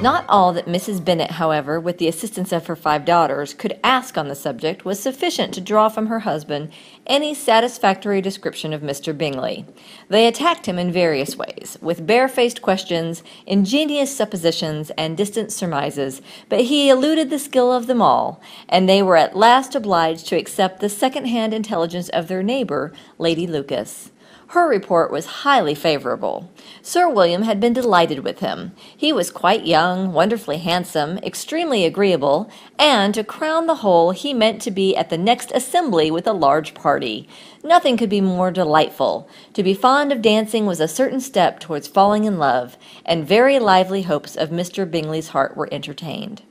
Not all that Mrs. Bennet, however, with the assistance of her 5 daughters, could ask on the subject was sufficient to draw from her husband any satisfactory description of Mr. Bingley. They attacked him in various ways, with barefaced questions, ingenious suppositions, and distant surmises, but he eluded the skill of them all, and they were at last obliged to accept the second-hand intelligence of their neighbour, Lady Lucas. Her report was highly favorable. Sir William had been delighted with him. He was quite young, wonderfully handsome, extremely agreeable, and, to crown the whole, he meant to be at the next assembly with a large party. Nothing could be more delightful. To be fond of dancing was a certain step towards falling in love, and very lively hopes of Mr. Bingley's heart were entertained.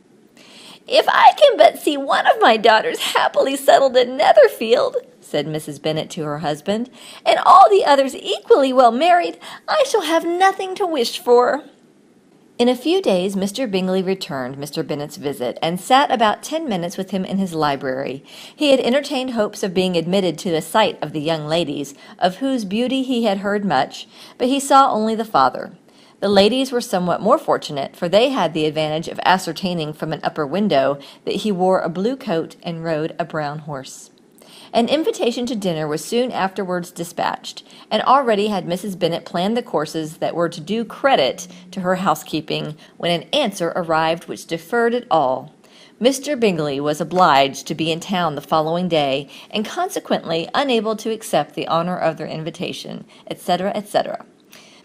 "If I can but see one of my daughters happily settled at Netherfield," said Mrs. Bennet to her husband, "and all the others equally well married, I shall have nothing to wish for." In a few days Mr. Bingley returned Mr. Bennet's visit, and sat about 10 minutes with him in his library. He had entertained hopes of being admitted to a sight of the young ladies, of whose beauty he had heard much, but he saw only the father. The ladies were somewhat more fortunate, for they had the advantage of ascertaining from an upper window that he wore a blue coat and rode a brown horse. An invitation to dinner was soon afterwards dispatched, and already had Mrs. Bennet planned the courses that were to do credit to her housekeeping, when an answer arrived which deferred it all. Mr. Bingley was obliged to be in town the following day, and consequently unable to accept the honour of their invitation, etc., etc.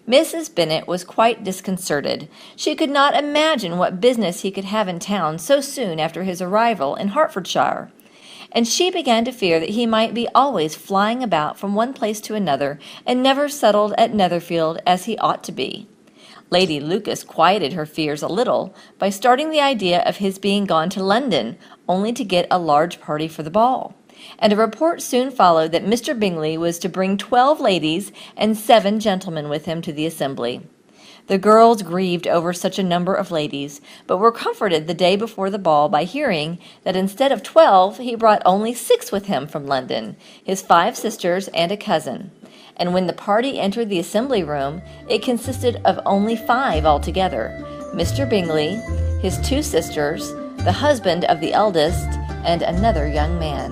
Mrs. Bennet was quite disconcerted. She could not imagine what business he could have in town so soon after his arrival in Hertfordshire, and she began to fear that he might be always flying about from one place to another, and never settled at Netherfield as he ought to be. Lady Lucas quieted her fears a little by starting the idea of his being gone to London, only to get a large party for the ball. And a report soon followed that Mr. Bingley was to bring 12 ladies and 7 gentlemen with him to the assembly. The girls grieved over such a number of ladies, but were comforted the day before the ball by hearing that instead of 12 he brought only 6 with him from London, his 5 sisters and a cousin. And when the party entered the assembly room, it consisted of only 5 altogether: Mr. Bingley, his 2 sisters, the husband of the eldest, and another young man.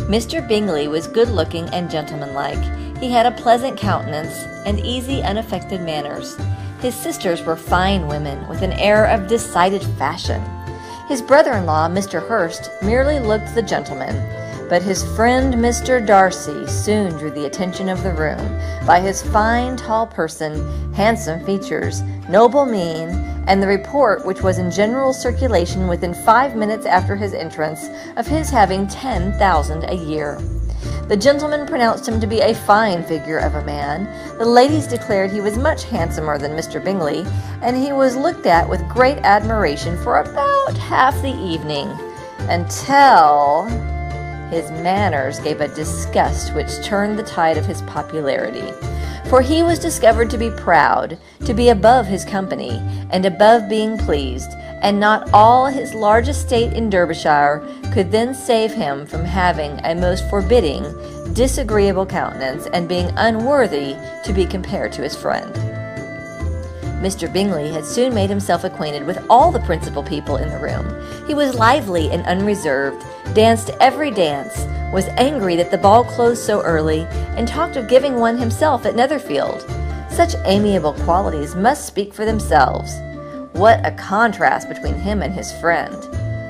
Mr. Bingley was good-looking and gentlemanlike. He had a pleasant countenance and easy, unaffected manners. His sisters were fine women, with an air of decided fashion. His brother-in-law, Mr. Hurst, merely looked the gentleman, but his friend Mr. Darcy soon drew the attention of the room by his fine, tall person, handsome features, noble mien, and the report, which was in general circulation within 5 minutes after his entrance, of his having 10,000 a year. The gentlemen pronounced him to be a fine figure of a man. The ladies declared he was much handsomer than Mr. Bingley, and he was looked at with great admiration for about half the evening, until his manners gave a disgust which turned the tide of his popularity. For he was discovered to be proud, to be above his company, and above being pleased, and not all his large estate in Derbyshire could then save him from having a most forbidding, disagreeable countenance, and being unworthy to be compared to his friend. Mr. Bingley had soon made himself acquainted with all the principal people in the room. He was lively and unreserved, danced every dance, was angry that the ball closed so early, and talked of giving one himself at Netherfield. Such amiable qualities must speak for themselves. What a contrast between him and his friend!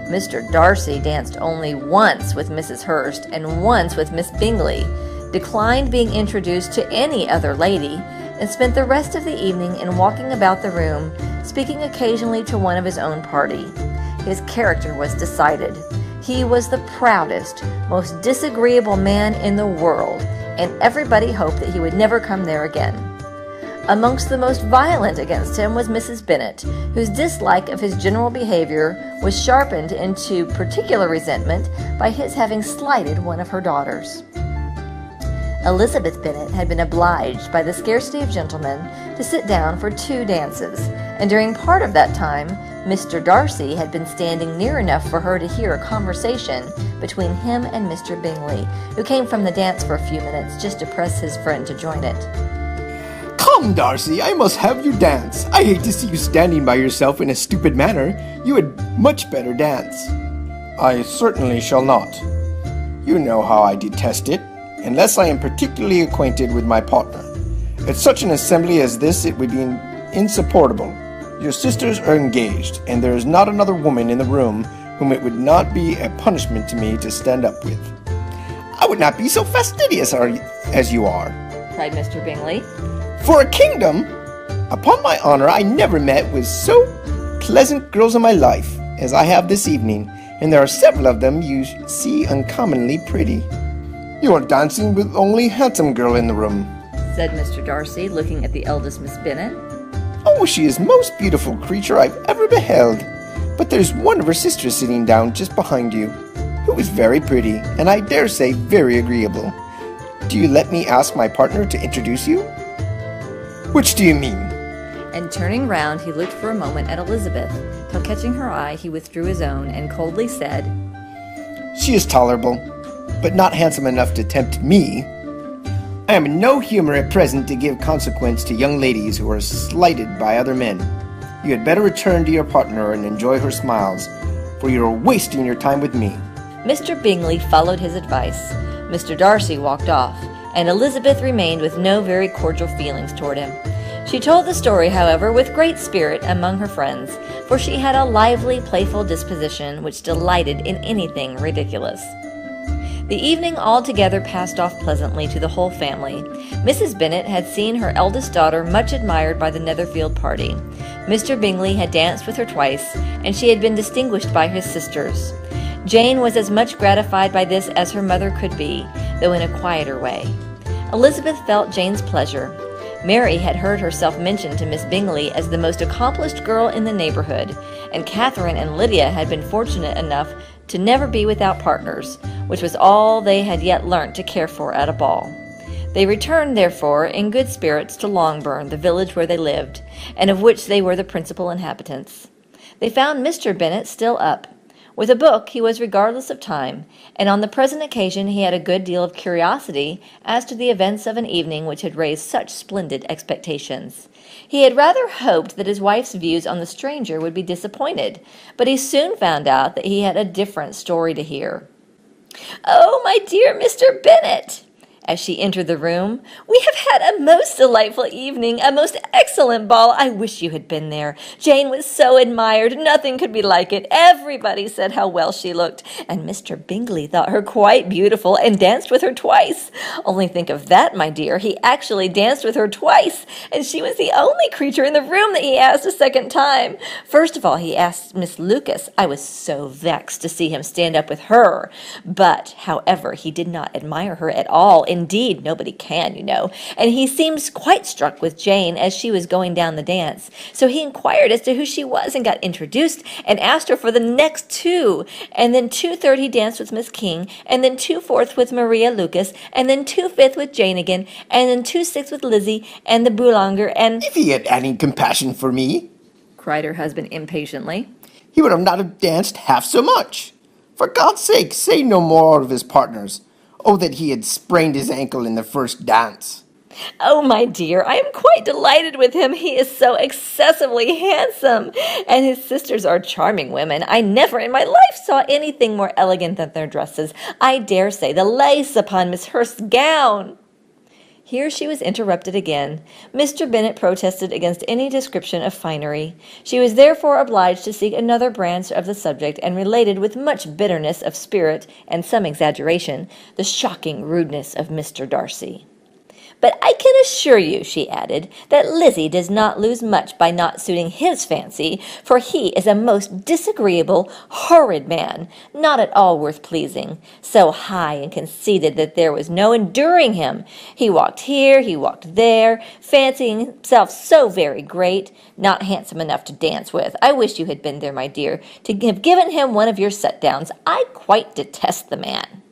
Mr. Darcy danced only once with Mrs. Hurst and once with Miss Bingley, declined being introduced to any other lady, and spent the rest of the evening in walking about the room, speaking occasionally to one of his own party. His character was decided. He was the proudest, most disagreeable man in the world, and everybody hoped that he would never come there again. Amongst the most violent against him was Mrs. Bennet, whose dislike of his general behavior was sharpened into particular resentment by his having slighted one of her daughters. Elizabeth Bennet had been obliged by the scarcity of gentlemen to sit down for 2 dances, and during part of that time Mr. Darcy had been standing near enough for her to hear a conversation between him and Mr. Bingley, who came from the dance for a few minutes just to press his friend to join it. Come, Darcy, I must have you dance. I hate to see you standing by yourself in a stupid manner. You had much better dance. I certainly shall not. You know how I detest it, unless I am particularly acquainted with my partner. At such an assembly as this, it would be insupportable. Your sisters are engaged, and there is not another woman in the room whom it would not be a punishment to me to stand up with. I would not be so fastidious as you are, cried Mr. Bingley. For a kingdom! Upon my honor, I never met with so pleasant girls in my life as I have this evening, and there are several of them you see uncommonly pretty. You are dancing with the only handsome girl in the room, said Mr. Darcy, looking at the eldest Miss Bennet. Oh, she is the most beautiful creature I've ever beheld. But there's one of her sisters sitting down just behind you, who is very pretty, and I dare say very agreeable. Do you let me ask my partner to introduce you? Which do you mean? And turning round, he looked for a moment at Elizabeth, till catching her eye, he withdrew his own, and coldly said, She is tolerable, but not handsome enough to tempt me. I am in no humor at present to give consequence to young ladies who are slighted by other men. You had better return to your partner and enjoy her smiles, for you are wasting your time with me. Mr. Bingley followed his advice. Mr. Darcy walked off, and Elizabeth remained with no very cordial feelings toward him. She told the story, however, with great spirit among her friends, for she had a lively, playful disposition which delighted in anything ridiculous. The evening altogether passed off pleasantly to the whole family. Mrs. Bennet had seen her eldest daughter much admired by the Netherfield party. Mr. Bingley had danced with her twice, and she had been distinguished by his sisters. Jane was as much gratified by this as her mother could be, though in a quieter way. Elizabeth felt Jane's pleasure. Mary had heard herself mentioned to Miss Bingley as the most accomplished girl in the neighborhood, and Catherine and Lydia had been fortunate enough to never be without partners, which was all they had yet learnt to care for at a ball. They returned, therefore, in good spirits to Longbourn, the village where they lived, and of which they were the principal inhabitants. They found Mr. Bennet still up. With a book he was regardless of time, and on the present occasion he had a good deal of curiosity as to the events of an evening which had raised such splendid expectations. He had rather hoped that his wife's views on the stranger would be disappointed, but he soon found out that he had a different story to hear. "Oh, my dear Mr. Bennet," as she entered the room, "we have had a most delightful evening, a most excellent ball. I wish you had been there. Jane was so admired, nothing could be like it. Everybody said how well she looked, and Mr. Bingley thought her quite beautiful and danced with her twice. Only think of that, my dear, he actually danced with her twice, and she was the only creature in the room that he asked a second time. First of all, he asked Miss Lucas. I was so vexed to see him stand up with her, but, however, he did not admire her at all. Indeed, nobody can, you know, and he seems quite struck with Jane as she was going down the dance. So he inquired as to who she was and got introduced and asked her for the next two, and then 2/3 he danced with Miss King, and then 2/4 with Maria Lucas, and then 2/5 with Jane again, and then 2/6 with Lizzie and the Boulanger, and—" If he had any compassion for me, cried her husband impatiently, he would have not have danced half so much. For God's sake, say no more of his partners. Oh, that he had sprained his ankle in the first dance. "Oh, my dear, I am quite delighted with him. He is so excessively handsome, and his sisters are charming women. I never in my life saw anything more elegant than their dresses. I dare say the lace upon Miss Hurst's gown—" Here she was interrupted again. Mr. Bennet protested against any description of finery. She was therefore obliged to seek another branch of the subject, and related with much bitterness of spirit and some exaggeration the shocking rudeness of Mr. Darcy. "But I can assure you," she added, "that Lizzie does not lose much by not suiting his fancy, for he is a most disagreeable, horrid man, not at all worth pleasing, so high and conceited that there was no enduring him. He walked here, he walked there, fancying himself so very great, not handsome enough to dance with. I wish you had been there, my dear, to have given him one of your set-downs. I quite detest the man."